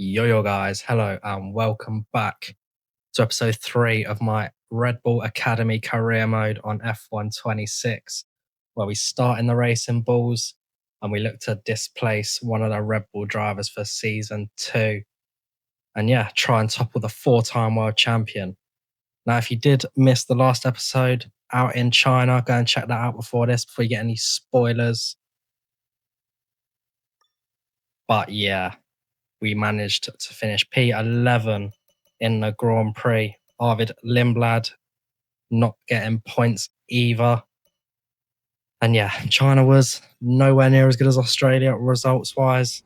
Yo guys, hello and welcome back to episode 3 of my Red Bull Academy career mode on F126, where we start in the racing bulls and we look to displace one of the Red Bull drivers for season 2 and try and topple the 4-time world champion. Now, if you did miss the last episode out in China, go and check that out before you get any spoilers. But we managed to finish P11 in the Grand Prix. Arvid Lindblad not getting points either. And China was nowhere near as good as Australia results-wise.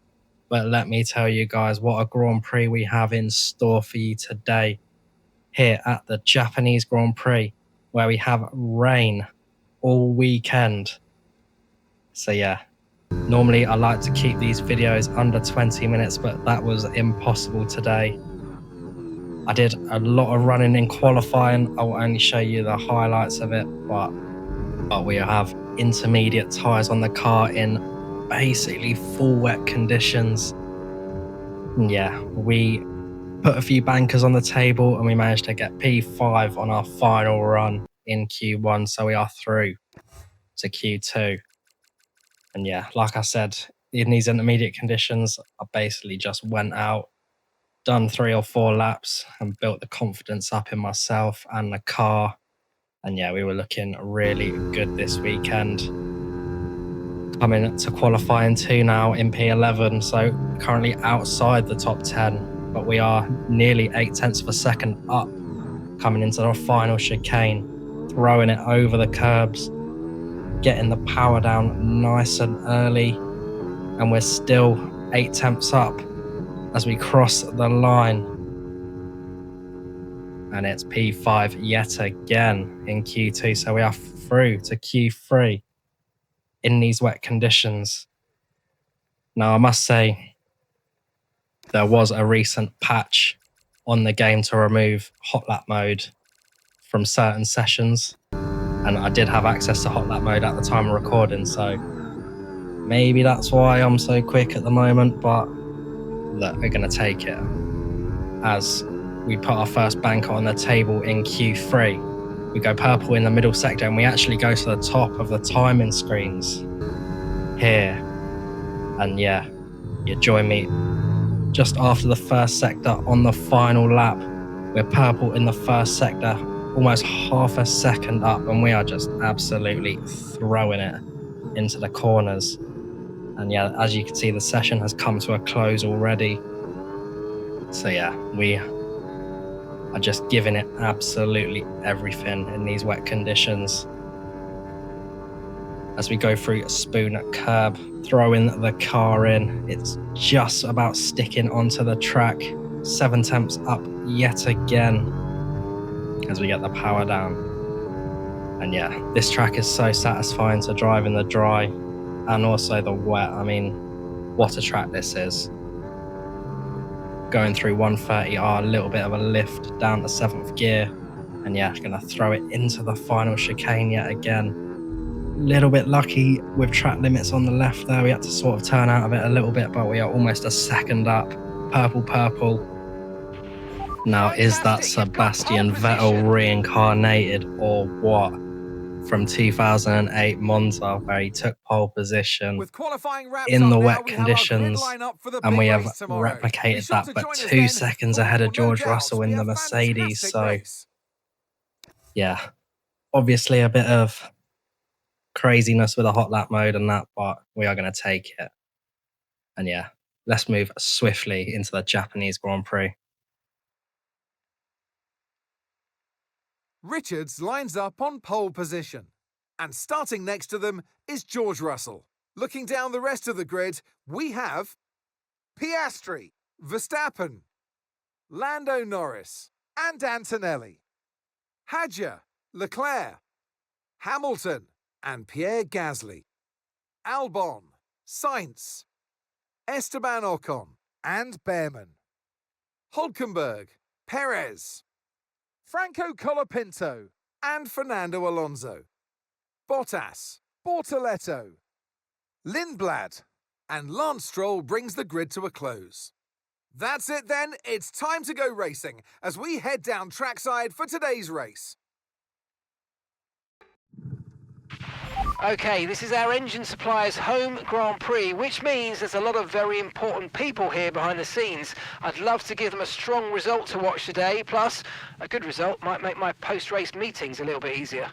But let me tell you guys what a Grand Prix we have in store for you today here at the Japanese Grand Prix, where we have rain all weekend. So normally I like to keep these videos under 20 minutes, but that was impossible today. I did a lot of running in qualifying. I will only show you the highlights of it, but we have intermediate tyres on the car in basically full wet conditions. We put a few bankers on the table and we managed to get P5 on our final run in Q1, so we are through to Q2. And like I said, in these intermediate conditions, I basically just went out, done 3 or 4 laps and built the confidence up in myself and the car. And we were looking really good this weekend. Coming to qualifying 2 now in P11, so currently outside the top 10, but we are nearly 0.8 of a second up coming into our final chicane, throwing it over the curbs, getting the power down nice and early, and we're still 0.8 up as we cross the line. And it's P5 yet again in Q2, so we are through to Q3 in these wet conditions. Now, I must say, there was a recent patch on the game to remove hot lap mode from certain sessions, and I did have access to hot lap mode at the time of recording, so maybe that's why I'm so quick at the moment. But look, we're going to take it as we put our first banker on the table in Q3. We go purple in the middle sector and we actually go to the top of the timing screens here. And you join me just after the first sector on the final lap. We're purple in the first sector, almost half a second up, and we are just absolutely throwing it into the corners. And as you can see, the session has come to a close already. So we are just giving it absolutely everything in these wet conditions. As we go through a spoon at curb, throwing the car in, it's just about sticking onto the track. 0.7 up yet again as we get the power down. And this track is so satisfying to drive in the dry and also the wet. I mean, what a track this is. Going through 130R, a little bit of a lift down to 7th gear, and gonna throw it into the final chicane yet again. Little bit lucky with track limits on the left there. We had to sort of turn out of it a little bit, but we are almost a second up. Purple. Now, is that Sebastian Vettel reincarnated or what? From 2008 Monza, where he took pole position in the wet conditions, and we have replicated that, but 2 seconds ahead of George Russell in the Mercedes. So obviously a bit of craziness with a hot lap mode and that, but we are going to take it. And let's move swiftly into the Japanese Grand Prix. Richards lines up on pole position, and starting next to them is George Russell. Looking down the rest of the grid, we have Piastri, Verstappen, Lando Norris, and Antonelli, Hadjar, Leclerc, Hamilton, and Pierre Gasly, Albon, Sainz, Esteban Ocon, and Behrman, Hülkenberg, Perez, Franco Colapinto, and Fernando Alonso, Bottas, Bortoleto, Lindblad, and Lance Stroll brings the grid to a close. That's it then, it's time to go racing as we head down trackside for today's race. Okay, this is our engine supplier's home Grand Prix, which means there's a lot of very important people here behind the scenes. I'd love to give them a strong result to watch today, plus a good result might make my post-race meetings a little bit easier.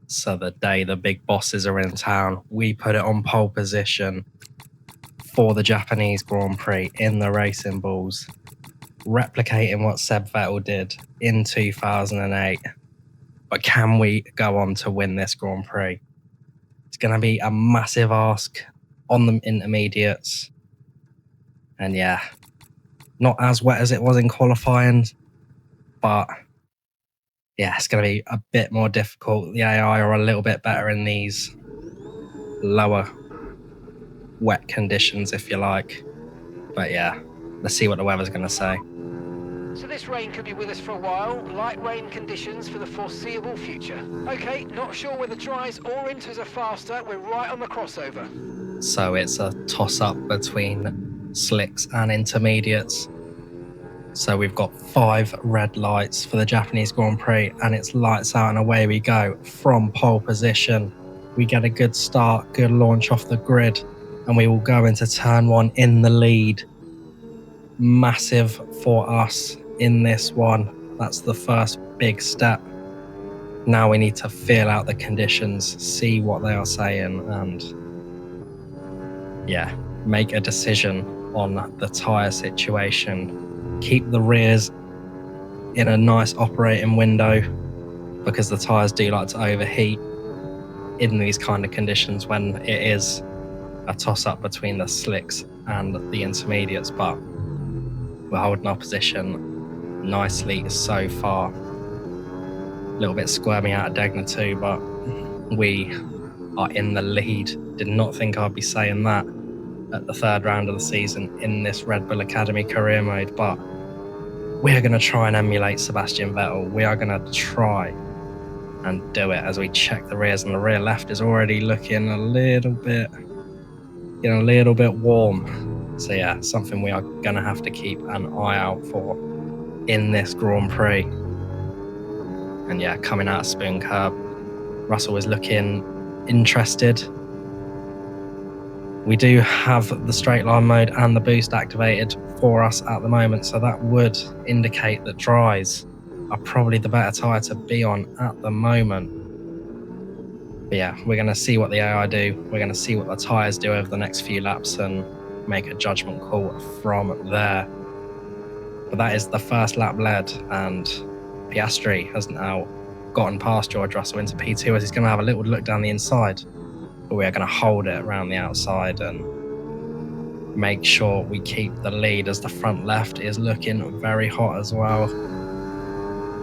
So the day the big bosses are in town, we put it on pole position for the Japanese Grand Prix in the racing balls, replicating what Seb Vettel did in 2008. But can we go on to win this Grand Prix? It's going to be a massive ask on the intermediates. And yeah, not as wet as it was in qualifying, but yeah, it's going to be a bit more difficult. The AI are a little bit better in these lower wet conditions, if you like. But yeah, let's see what the weather's going to say. So this rain could be with us for a while. Light rain conditions for the foreseeable future. Okay, not sure whether dries or inters are faster. We're right on the crossover. So it's a toss-up between slicks and intermediates. So we've got 5 red lights for the Japanese Grand Prix, and it's lights out and away we go from pole position. We get a good start, good launch off the grid, and we will go into turn 1 in the lead. Massive for us in this one. That's the first big step. Now we need to feel out the conditions, see what they are saying, and yeah, make a decision on the tyre situation. Keep the rears in a nice operating window because the tyres do like to overheat in these kind of conditions when it is a toss-up between the slicks and the intermediates, but we're holding our position nicely so far. A little bit squirmy out of Degna too, but we are in the lead. Did not think I'd be saying that at the 3rd round of the season in this Red Bull Academy career mode, but we are going to try and emulate Sebastian Vettel. We are going to try and do it as we check the rears, and the rear left is already looking a little bit warm. So yeah, something we are going to have to keep an eye out for in this Grand Prix. And yeah, coming out of Spoon Curb, Russell is looking interested. We do have the straight line mode and the boost activated for us at the moment, so that would indicate that dries are probably the better tyre to be on at the moment. But yeah, we're going to see what the AI do. We're going to see what the tyres do over the next few laps and make a judgment call from there. But that is the first lap led, and Piastri has now gotten past George Russell into P2 as he's going to have a little look down the inside. But we are going to hold it around the outside and make sure we keep the lead as the front left is looking very hot as well.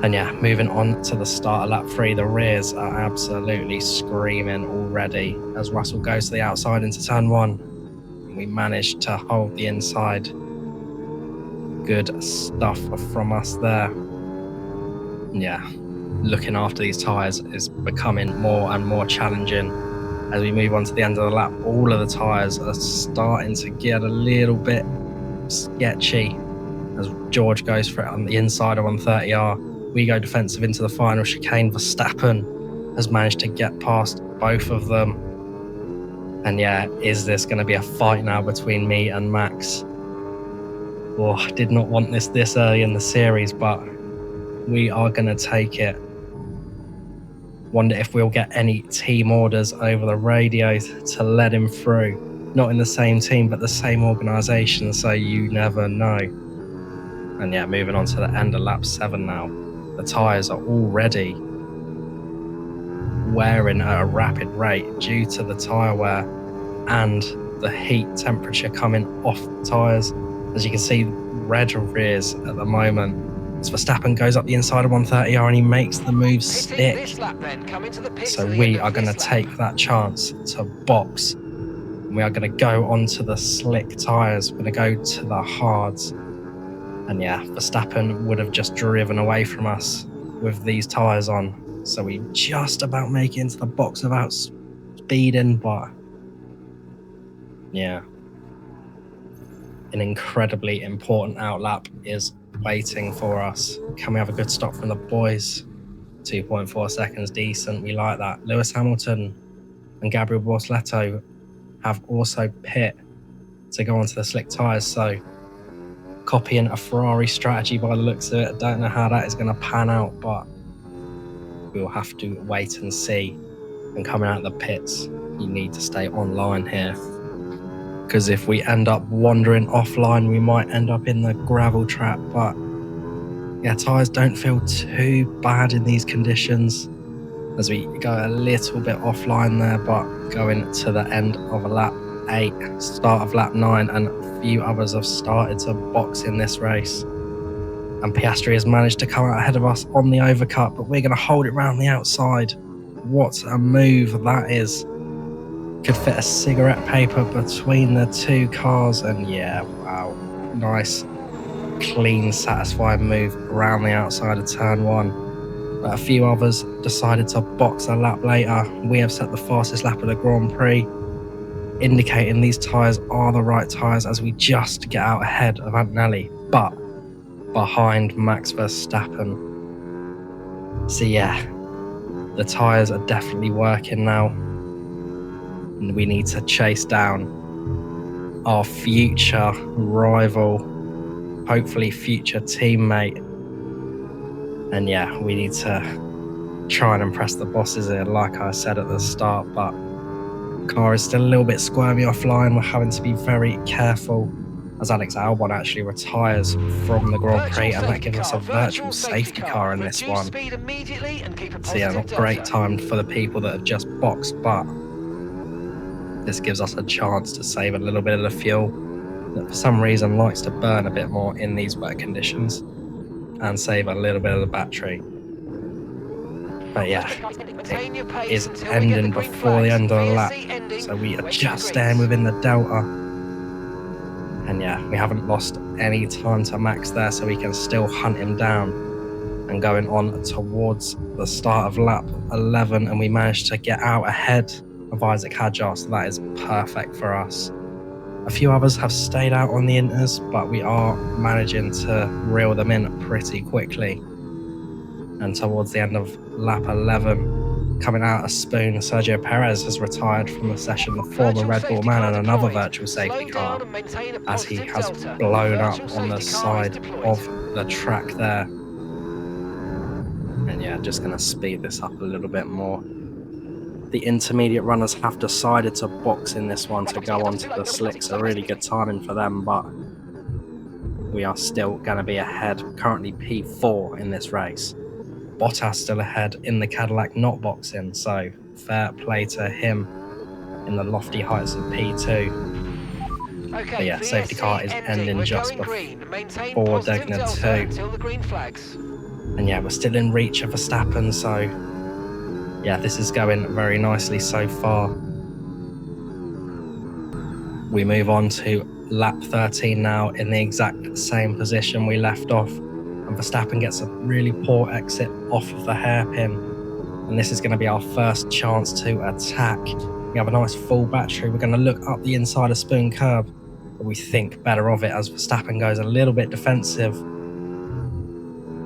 And yeah, moving on to the start of lap 3, the rears are absolutely screaming already as Russell goes to the outside into turn 1. We managed to hold the inside. Good stuff from us there. Yeah, looking after these tyres is becoming more and more challenging. As we move on to the end of the lap, all of the tyres are starting to get a little bit sketchy as George goes for it on the inside of 130R. We go defensive into the final chicane. Verstappen has managed to get past both of them. And yeah, is this going to be a fight now between me and Max? Oh, I did not want this early in the series, but we are going to take it. Wonder if we'll get any team orders over the radio to let him through. Not in the same team, but the same organisation, so you never know. And yeah, moving on to the end of lap 7 now. The tyres are already wearing at a rapid rate due to the tyre wear and the heat temperature coming off the tyres. As you can see, red rears at the moment. As Verstappen goes up the inside of 130R and he makes the move stick. This lap, then. Come into the pits So we are going to take that chance to box. We are going to go onto the slick tyres. We're going to go to the hards. And yeah, Verstappen would have just driven away from us with these tyres on. So we just about make it into the box without speeding, but yeah. an incredibly important outlap is waiting for us. Can we have a good stop from the boys? 2.4 seconds, decent. We like that. Lewis Hamilton and Gabriel Bortoleto have also pit to go onto the slick tyres, so copying a Ferrari strategy by the looks of it. I don't know how that is going to pan out, but we'll have to wait and see. And coming out of the pits, you need to stay online here, because if we end up wandering offline, we might end up in the gravel trap. But yeah, tyres don't feel too bad in these conditions as we go a little bit offline there, but going to the end of lap 8, start of lap 9, and a few others have started to box in this race. And Piastri has managed to come out ahead of us on the overcut, but we're going to hold it round the outside. What a move that is. Could fit a cigarette paper between the two cars, and yeah, wow, nice, clean, satisfying move around the outside of turn 1. But a few others decided to box a lap later. We have set the fastest lap of the Grand Prix, indicating these tyres are the right tyres as we just get out ahead of Antonelli, but behind Max Verstappen. So yeah, the tyres are definitely working now, and we need to chase down our future rival, hopefully future teammate. And yeah, we need to try and impress the bosses here, like I said at the start, but car is still a little bit squirmy offline. We're having to be very careful as Alex Albon actually retires from the Grand Prix, and that gives us a virtual safety car in this one. So yeah, not great time for the people that have just boxed, but this gives us a chance to save a little bit of the fuel that for some reason likes to burn a bit more in these wet conditions, and save a little bit of the battery. But yeah, it is ending before the end of the lap, so we are just staying within the delta. And yeah, we haven't lost any time to Max there, so we can still hunt him down. And going on towards the start of lap 11, and we managed to get out ahead of Isaac Hadjar, so that is perfect for us. A few others have stayed out on the inters, but we are managing to reel them in pretty quickly. And towards the end of lap 11, coming out of Spoon, Sergio Perez has retired from the session, the former Red Bull man, and another virtual safety car, as he has blown up on the side of the track there. And yeah, just going to speed this up a little bit more. The intermediate runners have decided to box in this one to go onto the slicks. A really good timing for them, but we are still going to be ahead. Currently P4 in this race. Bottas still ahead in the Cadillac, not boxing, so fair play to him in the lofty heights of P2. Okay, but yeah, safety car is ending just before Degner 2. And yeah, we're still in reach of Verstappen, so yeah, this is going very nicely so far. We move on to lap 13 now in the exact same position we left off. And Verstappen gets a really poor exit off of the hairpin. And this is going to be our first chance to attack. We have a nice full battery. We're going to look up the inside of Spoon Curb, but we think better of it as Verstappen goes a little bit defensive.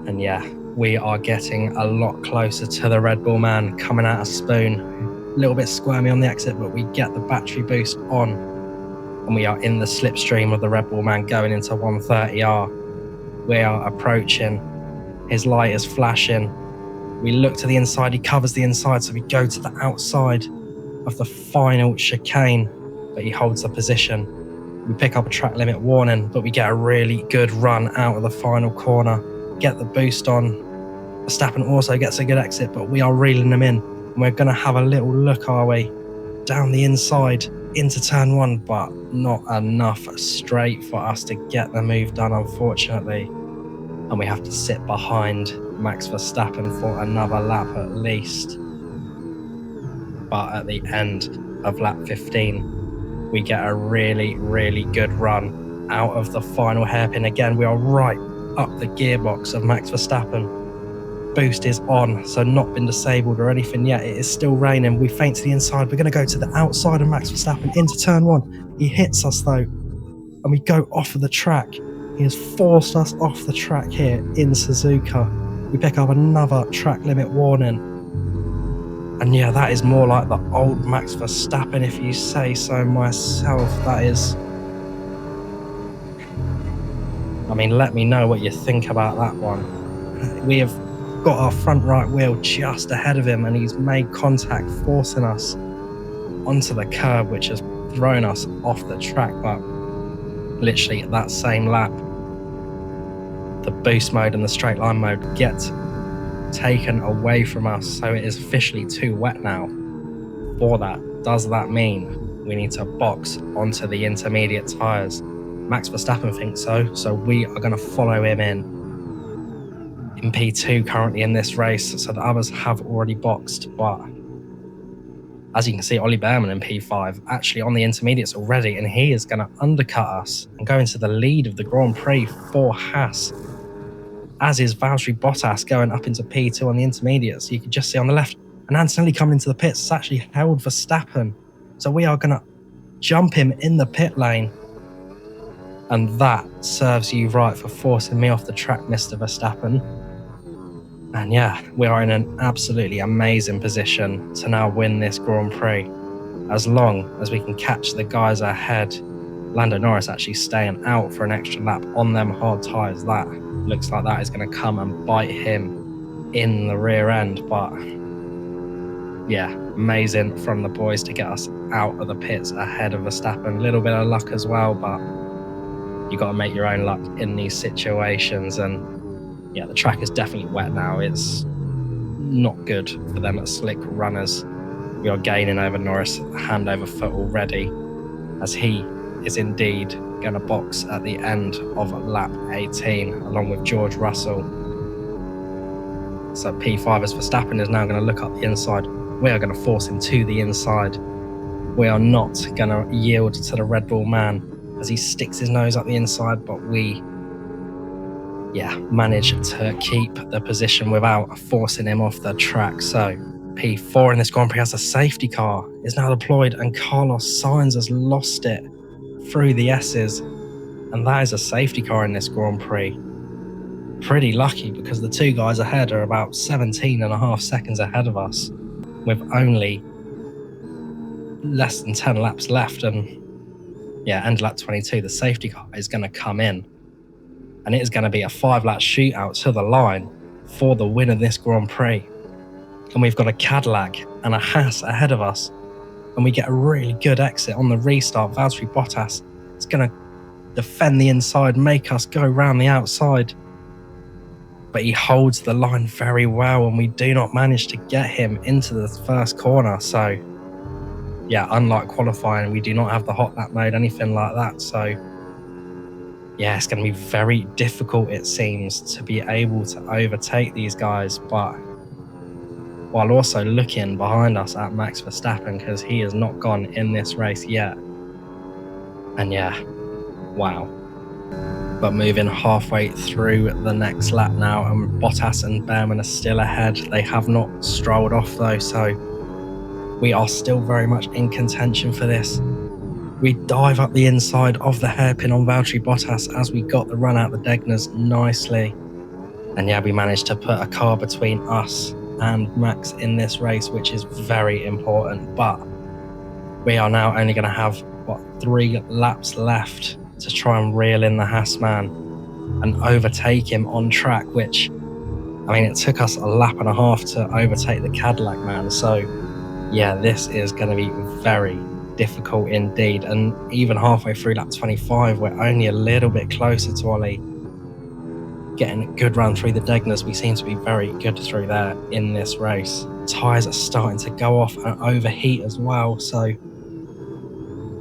And yeah, we are getting a lot closer to the Red Bull man coming out of Spoon. A little bit squirmy on the exit, but we get the battery boost on. And we are in the slipstream of the Red Bull man going into 130R. We are approaching. His light is flashing. We look to the inside. He covers the inside, so we go to the outside of the final chicane, but he holds the position. We pick up a track limit warning, but we get a really good run out of the final corner. Get the boost on. Verstappen also gets a good exit, but we are reeling them in. And we're going to have a little look our way down the inside into turn 1, but not enough straight for us to get the move done, unfortunately. And we have to sit behind Max Verstappen for another lap at least. But at the end of lap 15, we get a really, really good run out of the final hairpin. Again, we are right up the gearbox of Max Verstappen. Boost is on, so not been disabled or anything yet. It is still raining. We feint to the inside. We're going to go to the outside of Max Verstappen into turn 1. He hits us though. and we go off of the track. He has forced us off the track here in Suzuka. We pick up another track limit warning. And yeah, that is more like the old Max Verstappen, if you say so myself. That is... I mean, let me know what you think about that one. We have got our front right wheel just ahead of him, and he's made contact, forcing us onto the curb, which has thrown us off the track. But literally at that same lap, the boost mode and the straight line mode get taken away from us, so it is officially too wet now for that. Does that mean we need to box onto the intermediate tyres? Max Verstappen thinks so we are going to follow him in P2 currently in this race, so the others have already boxed. But as you can see, Ollie Behrman in P5 actually on the intermediates already, and he is going to undercut us and go into the lead of the Grand Prix for Haas, as is Valtteri Bottas going up into P2 on the intermediates. You can just see on the left, and Antonelli coming into the pits has actually held Verstappen, so we are going to jump him in the pit lane. And that serves you right for forcing me off the track, Mr. Verstappen. And yeah, we are in an absolutely amazing position to now win this Grand Prix, as long as we can catch the guys ahead. Lando Norris actually staying out for an extra lap on them hard tyres. That looks like that is going to come and bite him in the rear end. But yeah, amazing from the boys to get us out of the pits ahead of Verstappen. A little bit of luck as well, but you got to make your own luck in these situations. And yeah, the track is definitely wet now. It's not good for them at slick runners. We are gaining over Norris hand over foot already, as he is indeed going to box at the end of lap 18 along with George Russell. So P5 as Verstappen is now going to look up the inside. We are going to force him to the inside. We are not going to yield to the Red Bull man as he sticks his nose up the inside, but we manage to keep the position without forcing him off the track. So P4 in this Grand Prix has a safety car is now deployed, and Carlos Sainz has lost it through the S's, and that is a safety car in this Grand Prix. Pretty lucky, because the two guys ahead are about 17.5 seconds ahead of us with only less than 10 laps left. And yeah, end lap 22, the safety car is going to come in, and it is going to be a 5-lap shootout to the line for the win of this Grand Prix. And we've got a Cadillac and a Haas ahead of us, and we get a really good exit on the restart. Valtteri Bottas is going to defend the inside, make us go round the outside, but he holds the line very well, and we do not manage to get him into the first corner. So yeah, unlike qualifying, we do not have the hot lap mode, anything like that. So yeah, it's going to be very difficult, it seems, to be able to overtake these guys, but while also looking behind us at Max Verstappen, because he has not gone in this race yet. And yeah, wow. But moving halfway through the next lap now, and Bottas and Behrman are still ahead. They have not strolled off though, so we are still very much in contention for this. We dive up the inside of the hairpin on Valtteri Bottas as we got the run out the Degners nicely. And yeah, we managed to put a car between us and Max in this race, which is very important. But we are now only going to have 3 laps left to try and reel in the Haas man and overtake him on track, which, I mean, it took us a lap and a half to overtake the Cadillac man. So yeah, this is going to be very difficult indeed. And even halfway through lap 25, we're only a little bit closer to Ollie getting a good run through the Degners. We seem to be very good through there in this race. Tyres are starting to go off and overheat as well. So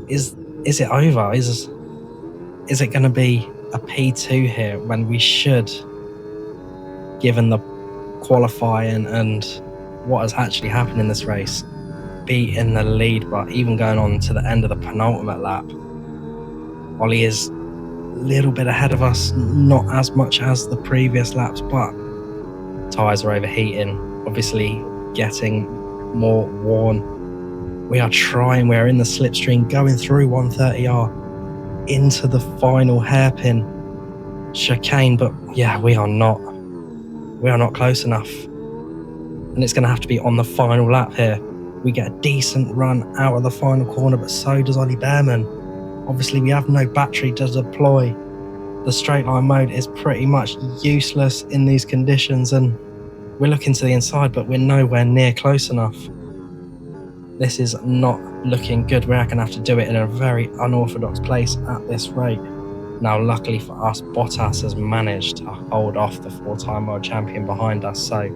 is it over? Is it going to be a P2 here when we should, given the qualifying and what has actually happened in this race, be in the lead? But even going on to the end of the penultimate lap, Ollie is a little bit ahead of us, not as much as the previous laps, but tyres are overheating, obviously getting more worn. We are trying, we're in the slipstream going through 130R. into the final hairpin chicane, but yeah, we are not close enough. And it's going to have to be on the final lap here. We get a decent run out of the final corner, but so does Ollie Behrman. Obviously, we have no battery to deploy. The straight line mode is pretty much useless in these conditions, and we're looking to the inside, but we're nowhere near close enough. This is not looking good. We're going to have to do it in a very unorthodox place at this rate. Now, luckily for us, Bottas has managed to hold off the 4-time world champion behind us, so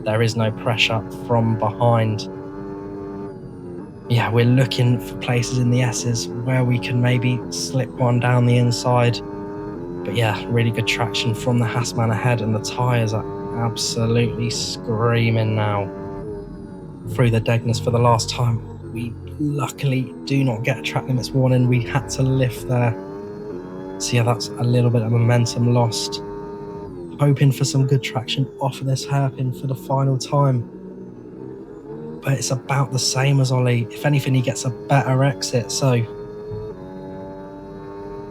there is no pressure from behind. Yeah, we're looking for places in the S's where we can maybe slip one down the inside. But yeah, really good traction from the Haasman ahead, and the tyres are absolutely screaming now. Through the Degners for the last time. We luckily do not get a track limits warning. We had to lift there. So yeah, that's a little bit of momentum lost. Hoping for some good traction off of this hairpin for the final time. But it's about the same as Ollie. If anything, he gets a better exit. So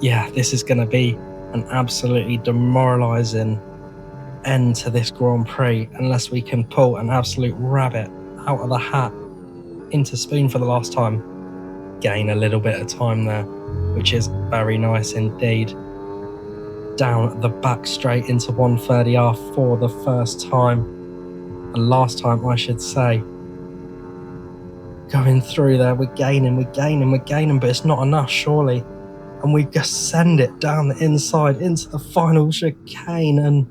yeah, this is going to be an absolutely demoralising end to this Grand Prix unless we can pull an absolute rabbit out of the hat into Spoon for the last time. Gain a little bit of time there, which is very nice indeed. Down the back straight into 130R for the first time. And last time, I should say. Going through there, we're gaining, but it's not enough, surely. And we just send it down the inside into the final chicane, and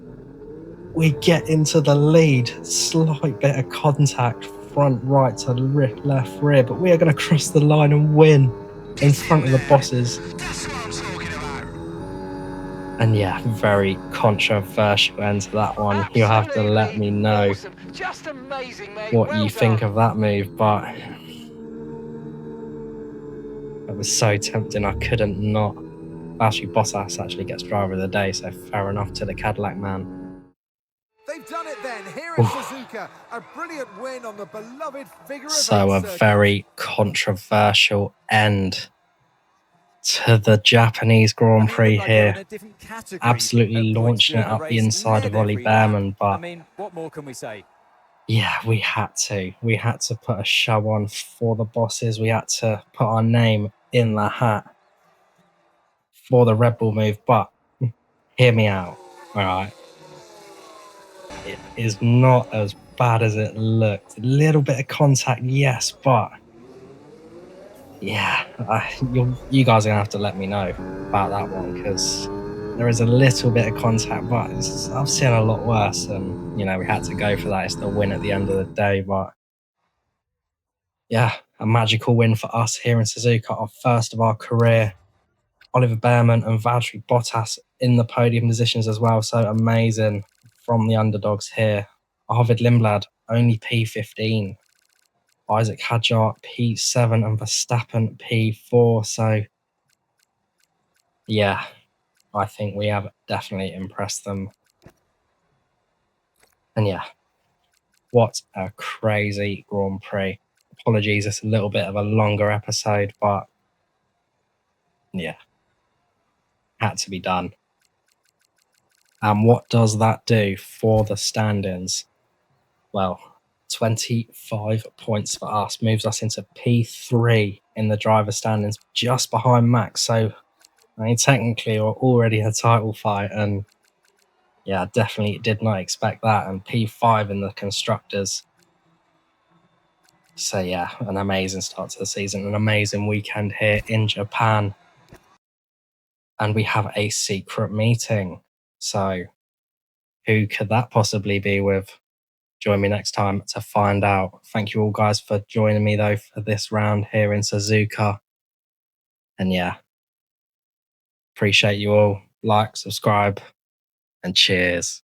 we get into the lead. Slight bit of contact, front right to left rear, but we are going to cross the line and win in front of the bosses. That's what I'm talking about. And yeah, very controversial end to that one. You'll have to let me know awesome. Just amazing, mate. what Well you think done. of that move, but it was so tempting I couldn't not. Actually, Bottas actually gets driver of the day, so fair enough to the Cadillac man. They've done it then, here in Suzuka. A brilliant win on the beloved figure of So a very controversial end to the Japanese Grand Prix here. Absolutely launching it up the inside of Ollie Behrman, but what more can we say? yeah, we had to put a show on for the bosses. We had to put our name in the hat for the Red Bull move, but hear me out, all right? It is not as bad as it looked. A little bit of contact, yes, but yeah, you guys are going to have to let me know about that one, because there is a little bit of contact, but I've seen a lot worse, and, you know, we had to go for that. It's the win at the end of the day, but yeah, a magical win for us here in Suzuka, our first of our career. Oliver Behrman and Valtteri Bottas in the podium positions as well, so amazing from the underdogs here. Arvid Lindblad, only P15. Isaac Hadjar, P7, and Verstappen, P4. So, yeah, I think we have definitely impressed them. And yeah, what a crazy Grand Prix. Apologies, it's a little bit of a longer episode, but yeah, had to be done. And what does that do for the standings? Well, 25 points for us moves us into P3 in the driver standings, just behind Max. So, I mean, technically, we're already in a title fight, and yeah, definitely did not expect that. And P5 in the constructors. So yeah, an amazing start to the season, an amazing weekend here in Japan. And we have a secret meeting. So who could that possibly be with? Join me next time to find out. Thank you all guys for joining me though for this round here in Suzuka. And yeah, appreciate you all. Like, subscribe, and cheers.